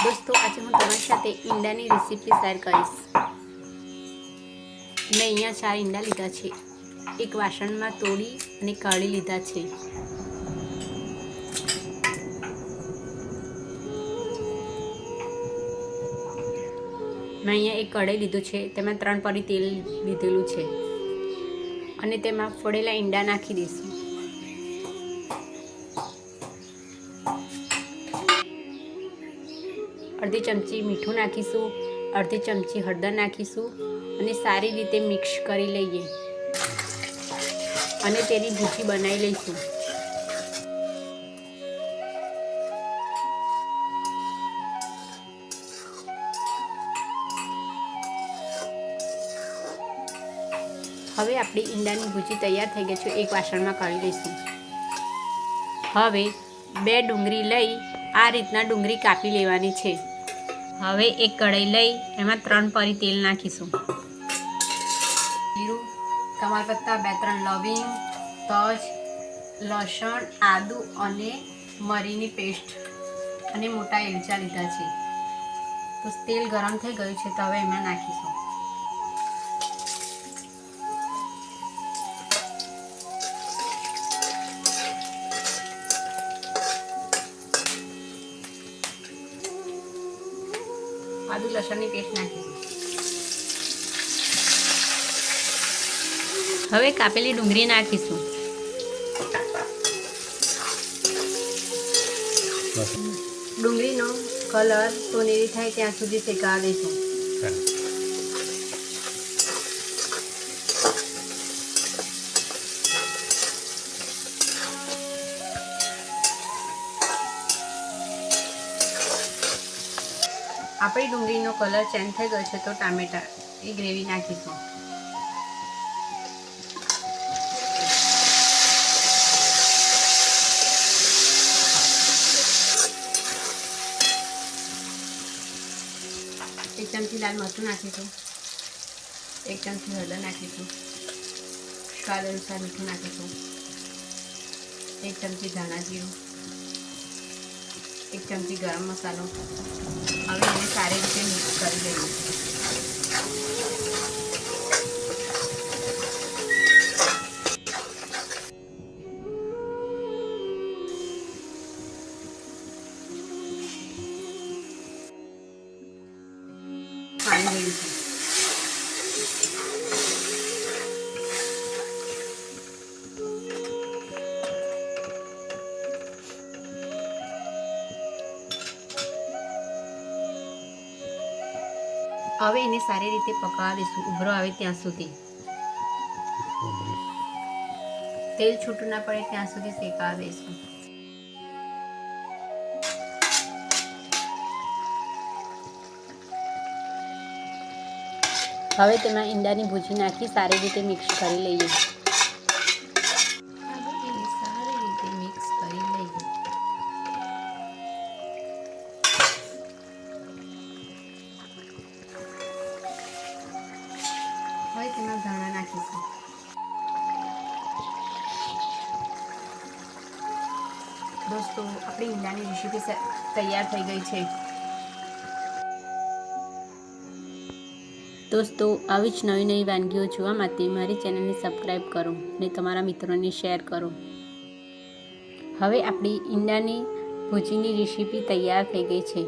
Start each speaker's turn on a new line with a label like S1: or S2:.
S1: दोस्तों आज हूँ તમારી સાથે ઈંડાની રેસીપી શેર કરીશ। મેં અહીંયા 4 ઈંડા લીધા છે। એક વાસણમાં તોડી અને કાઢી લીધા છે। મેં અહીંયા એક કઢાઈ લીધું છે, તેમાં 3 પરી તેલ લીધેલું છે અને તેમાં ફોડેલા ઈંડા નાખી દઈશું। अर्धी चमची मीठू नाखीशू, अर्धी चमची हळदर नाखीशू અને સારી રીતે મિક્સ કરી લઈએ અને તેની ભૂકી બનાવી લઈશું। હવે આપણી ઈંડાની ભૂજી તૈયાર થઈ ગઈ છે। એક વાસણમાં કાઢી લઈશું। હવે 2 ડુંગળી લઈ આ રીતના ડુંગળી કાપી લેવાની છે। હવે એક કઢાઈ લઈ એમાં 3 પરી તેલ નાખીશું। જીરું, તમાલપત્તા, 2-3 લવિંગ, તજ, લસણ, આદુ અને મરીની પેસ્ટ અને મોટા એલચા લીધા છે। તો તેલ ગરમ થઈ ગયું છે તો હવે એમાં નાખીશું। आदू लसण की पेस्ट नाखीશું। હવે કાપેલી ડુંગળી નાખીશું। ડુંગળીનો કલર સોનેરી થાય ત્યાં સુધી શેકાવા દઈશું। આપણી ડુંગળીનો કલર ચેન્જ થઈ ગયો છે તો ટામેટા એ ગ્રેવી નાખીશું। એક ચમચી લાલ મરચું નાખીશું। એક ચમચી હળદર નાખીશું। સ્વાદ અનુસાર મીઠું નાખીશું। એક ચમચી ધાણા જીરું। एक चमची गरम मसालो। હવે એને સારી રીતે મિક્સ કરી દઈએ। પાણી રેડીશું। હવે એને સારી રીતે પકાવવા દઈશું ઉભરો આવે ત્યાં સુધી। તેલ છૂટું ના પડે ત્યાં સુધી શેકાવા દઈશું। હવે તેમાં ઈંડાની ભૂજી નાખી સારી રીતે મિક્સ કરી લઈએ। સારી રીતે મિક્સ કરી લઈએ। હવે તેમાં ધાણા નાખીશું। દોસ્તો આપણી ઈંડાની રેસીપી તૈયાર થઈ ગઈ છે। દોસ્તો આવી જ નવી નવી વાનગીઓ જોવા માટે મારી ચેનલને સબસ્ક્રાઈબ કરો અને તમારા મિત્રોને શેર કરો। હવે આપણી ઈંડાની ભૂજીની રેસીપી તૈયાર થઈ ગઈ છે।